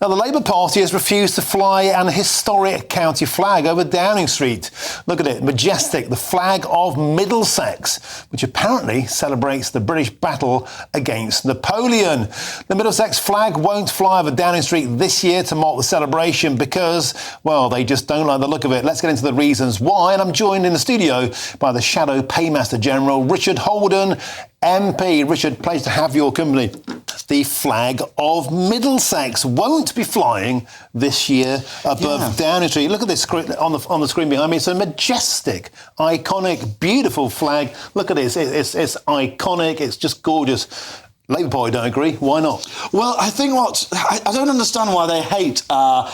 Now, the Labour Party has refused to fly an historic county flag over Downing Street. Look at it, majestic, the flag of Middlesex, which apparently celebrates the British battle against Napoleon. The Middlesex flag won't fly over Downing Street this year to mark the celebration because, well, they just don't like the look of it. Let's get into the reasons why, and I'm joined in the studio by the Shadow Paymaster General, Richard Holden, MP. Richard, pleased to have your company. The flag of Middlesex won't be flying this year above Downing Street. Look at this on the screen behind me. It's a majestic, iconic, beautiful flag. Look at this. It's iconic. It's just gorgeous. Labour Party don't agree. Why not? Well, I think I don't understand why they hate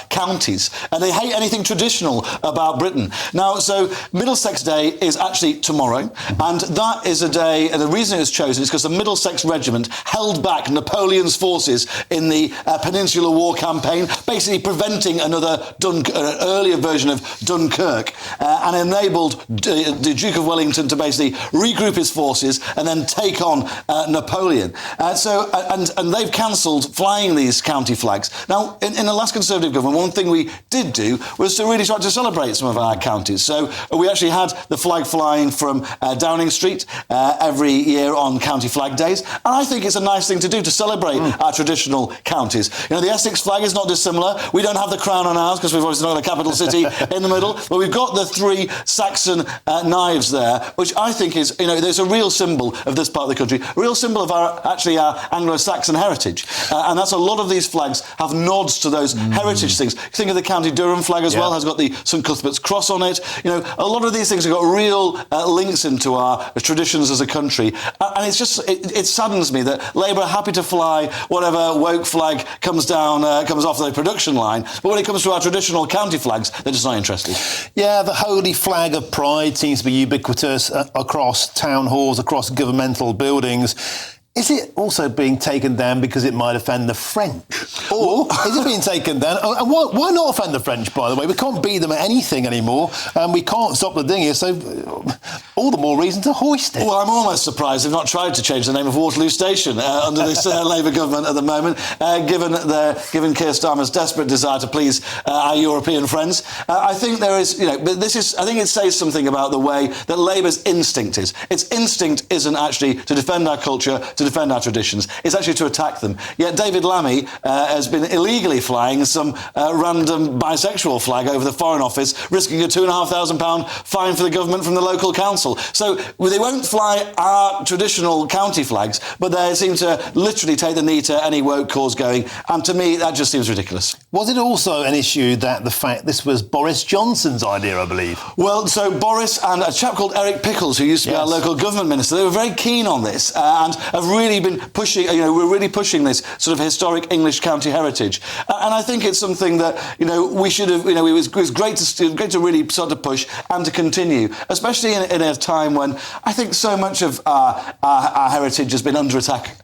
counties and they hate anything traditional about Britain. Now, so Middlesex Day is actually tomorrow, and that is a day, and the reason it was chosen is because the Middlesex Regiment held back Napoleon's forces in the Peninsular War campaign, basically preventing another an earlier version of Dunkirk, and enabled the Duke of Wellington to basically regroup his forces and then take on Napoleon. And they've cancelled flying these county flags. Now, in the last Conservative government, one thing we did do was to really try to celebrate some of our counties. So we actually had the flag flying from Downing Street every year on county flag days. And I think it's a nice thing to do to celebrate our traditional counties. You know, the Essex flag is not dissimilar. We don't have the crown on ours because we've obviously not got a capital city in the middle. But we've got the three Saxon knives there, which I think is, you know, there's a real symbol of this part of the country, a real symbol of our Anglo-Saxon heritage. And that's a lot of these flags have nods to those heritage things. Think of the County Durham flag as well, has got the St Cuthbert's cross on it. You know, a lot of these things have got real links into our traditions as a country. And it's just, it saddens me that Labour are happy to fly whatever woke flag comes off the production line, but when it comes to our traditional county flags, they're just not interested. Yeah, the holy flag of pride seems to be ubiquitous across town halls, across governmental buildings. Is it also being taken down because it might offend the French? Or is it being taken down? And why not offend the French, by the way? We can't beat them at anything anymore, and we can't stop the dinghy, so all the more reason to hoist it. Well, I'm almost surprised they've not tried to change the name of Waterloo Station under this Labour government at the moment, given Keir Starmer's desperate desire to please our European friends. I think there is, you know, but I think it says something about the way that Labour's instinct is. Its instinct isn't actually to defend our culture, to defend our traditions. It's actually to attack them. Yet David Lammy has been illegally flying some random bisexual flag over the Foreign Office, risking a £2,500 fine for the government from the local council. So they won't fly our traditional county flags, but they seem to literally take the knee to any woke cause going. And to me, that just seems ridiculous. Was it also an issue that the fact this was Boris Johnson's idea, I believe? Well, so Boris and a chap called Eric Pickles, who used to be our local government minister, they were very keen on this and have really been pushing, you know, we're really pushing this sort of historic English county heritage. And I think it's something that, you know, we should have, you know, it was great to really start to push and to continue, especially in a time when I think so much of our heritage has been under attack.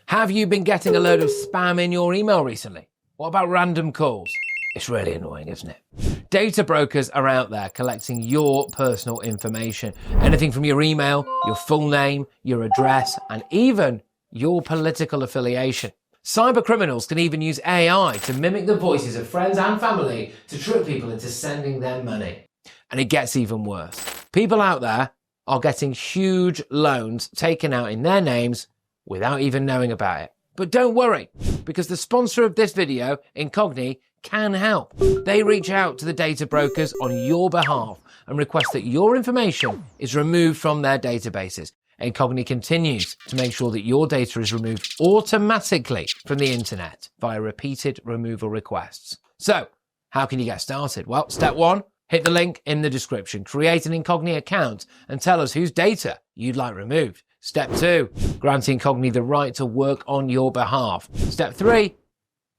Have you been getting a load of spam in your email recently? What about random calls? It's really annoying, isn't it? Data brokers are out there collecting your personal information. Anything from your email, your full name, your address, and even your political affiliation. Cyber criminals can even use AI to mimic the voices of friends and family to trick people into sending them money. And it gets even worse. People out there are getting huge loans taken out in their names without even knowing about it. But don't worry, because the sponsor of this video, Incogni, can help. They reach out to the data brokers on your behalf and request that your information is removed from their databases. Incogni continues to make sure that your data is removed automatically from the internet via repeated removal requests. So, how can you get started? Well, step one, hit the link in the description. Create an Incogni account and tell us whose data you'd like removed. Step two, grant Incogni the right to work on your behalf. Step three,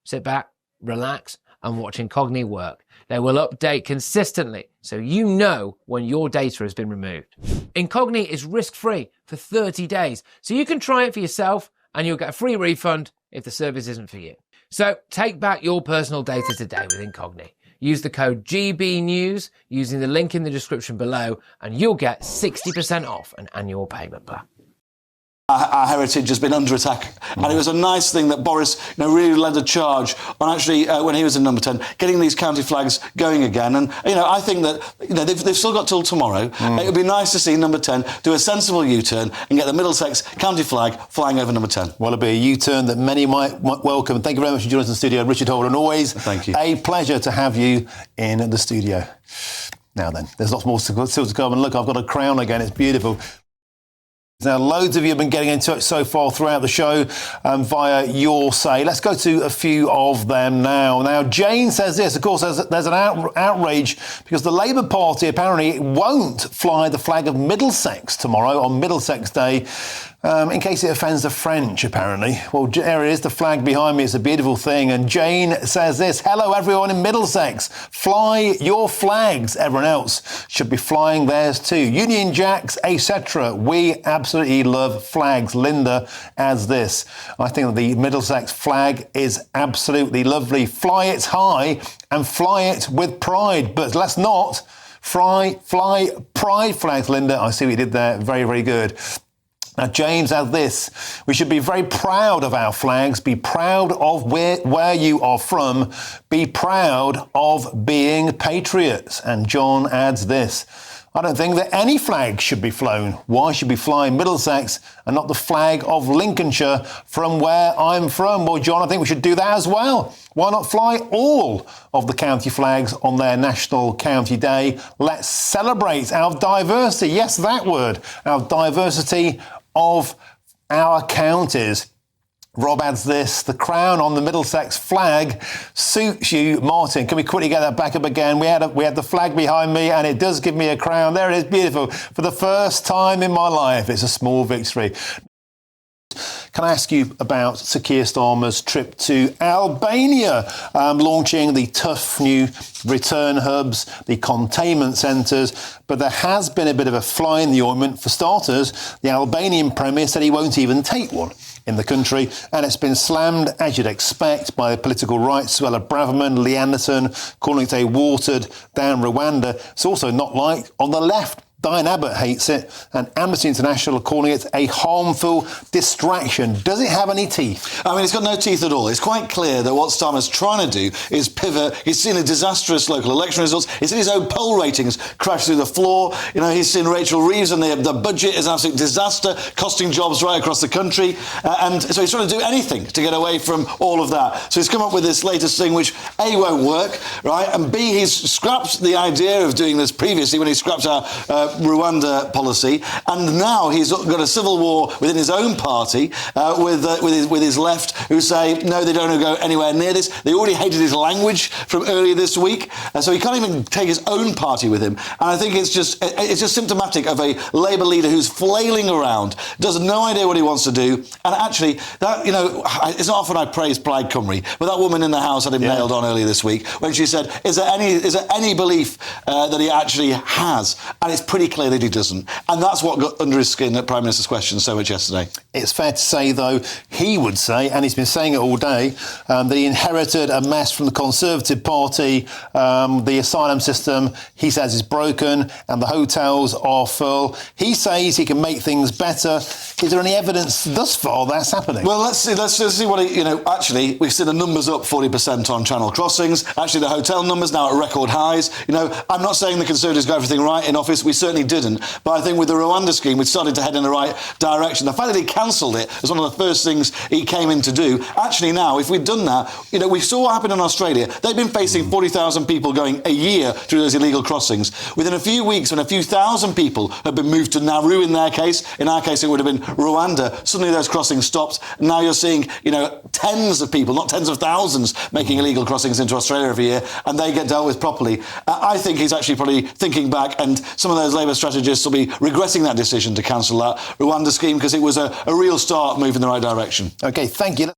sit back, relax, and watch Incogni work. They will update consistently so you know when your data has been removed. Incogni is risk-free for 30 days, so you can try it for yourself and you'll get a free refund if the service isn't for you. So take back your personal data today with Incogni. Use the code GBNews using the link in the description below and you'll get 60% off an annual payment plan. our heritage has been under attack. And it was a nice thing that Boris really led a charge on actually, when he was in number 10, getting these county flags going again. And, I think that they've still got till tomorrow. It would be nice to see number 10 do a sensible U-turn and get the Middlesex county flag flying over number 10. Well, it'll be a U-turn that many might welcome. Thank you very much for joining us in the studio, Richard Holden. Always Thank you. A pleasure to have you in the studio. Now then, there's lots more still to come. And look, I've got a crown again. It's beautiful. Now, loads of you have been getting in touch so far throughout the show via Your Say. Let's go to a few of them now. Now, Jane says this. Of course, there's an outrage because the Labour Party apparently won't fly the flag of Middlesex tomorrow on Middlesex Day. In case it offends the French, apparently. Well, there it is, the flag behind me. It's a beautiful thing. And Jane says this: hello, everyone in Middlesex. Fly your flags. Everyone else should be flying theirs too. Union Jacks, etc. We absolutely love flags. Linda adds this: I think that the Middlesex flag is absolutely lovely. Fly it high and fly it with pride. But let's not fly pride flags, Linda. I see what you did there. Very, very good. Now, James adds this: we should be very proud of our flags, be proud of where you are from, be proud of being patriots. And John adds this: I don't think that any flag should be flown. Why should we fly Middlesex and not the flag of Lincolnshire from where I'm from? Well, John, I think we should do that as well. Why not fly all of the county flags on their National County Day? Let's celebrate our diversity. Yes, that word, our diversity of our counties. Rob adds this: the crown on the Middlesex flag suits you, Martin. Can we quickly get that back up again? We had the flag behind me, and it does give me a crown. There it is, beautiful. For the first time in my life, it's a small victory. Can I ask you about Sir Keir Starmer's trip to Albania, launching the tough new return hubs, the containment centres, but there has been a bit of a fly in the ointment. For starters, the Albanian Premier said he won't even take one in the country, and it's been slammed, as you'd expect, by the political right. Suella Braverman, Lee Anderson, calling it a watered-down Rwanda. It's also not liked on the left. Diane Abbott hates it, and Amnesty International are calling it a harmful distraction. Does it have any teeth? I mean, it's got no teeth at all. It's quite clear that what Starmer's trying to do is pivot. He's seen a disastrous local election results. He's seen his own poll ratings crash through the floor. He's seen Rachel Reeves, and the budget is an absolute disaster, costing jobs right across the country. And so he's trying to do anything to get away from all of that. So he's come up with this latest thing, which A, won't work, right? And B, he's scrapped the idea of doing this previously when he scrapped our Rwanda policy, and now he's got a civil war within his own party with his left, who say no, they don't go anywhere near this. They already hated his language from earlier this week, so he can't even take his own party with him. And I think it's just symptomatic of a Labour leader who's flailing around, does no idea what he wants to do. And actually, that it's not often I praise Plaid Cymru, but that woman in the House had him nailed on earlier this week when she said, "Is there any belief that he actually has?" And it's pretty clear that he doesn't. And that's what got under his skin at Prime Minister's questions so much yesterday. It's fair to say, though, he would say, and he's been saying it all day, that he inherited a mess from the Conservative Party. The asylum system, he says, is broken, and the hotels are full. He says he can make things better. Is there any evidence thus far that's happening? Well, let's see what actually, we've seen the numbers up 40% on Channel crossings. Actually, the hotel numbers now at record highs. I'm not saying the Conservatives got everything right in office. We certainly didn't. But I think with the Rwanda scheme, we started to head in the right direction. The fact that he cancelled it was one of the first things he came in to do. Actually, now, if we'd done that, we saw what happened in Australia. They've been facing 40,000 people going a year through those illegal crossings. Within a few weeks, when a few thousand people had been moved to Nauru in their case, in our case, it would have been Rwanda, suddenly those crossings stopped. Now you're seeing, tens of people, not tens of thousands, making illegal crossings into Australia every year, and they get dealt with properly. I think he's actually probably thinking back, and some of those Labour strategists will be regretting that decision to cancel that Rwanda scheme, because it was a real start move in the right direction. OK, thank you.